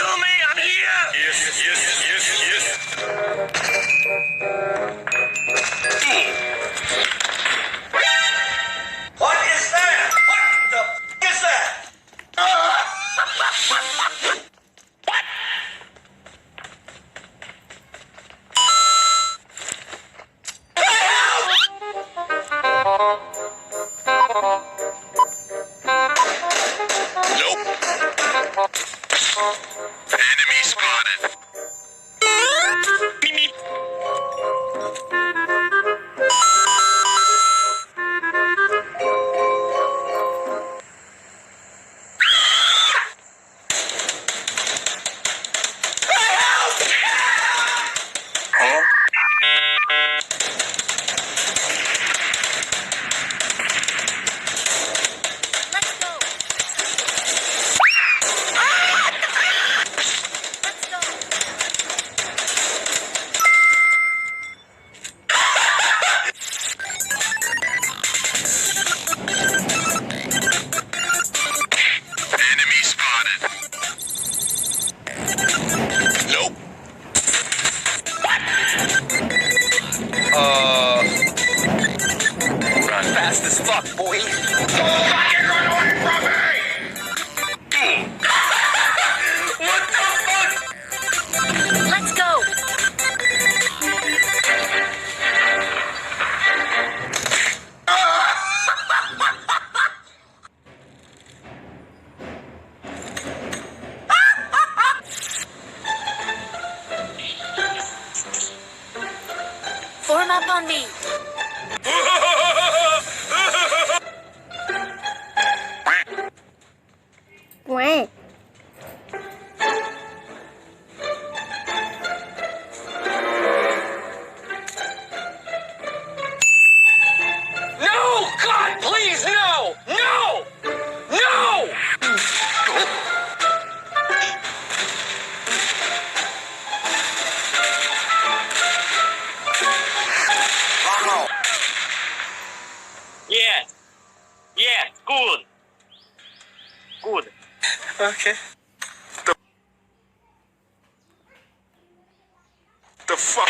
kill me, I'm here! Yes. What is that? What the f is that? Nope. Enemy spotted. Beep, beep. Enemy spotted. Nope. Run fast as fuck, boy. Fucking run away from me! What the fuck? Let's go. Form up on me. Quack. No! God, please, no! No! No! Yeah, good. Good. Okay. The fuck?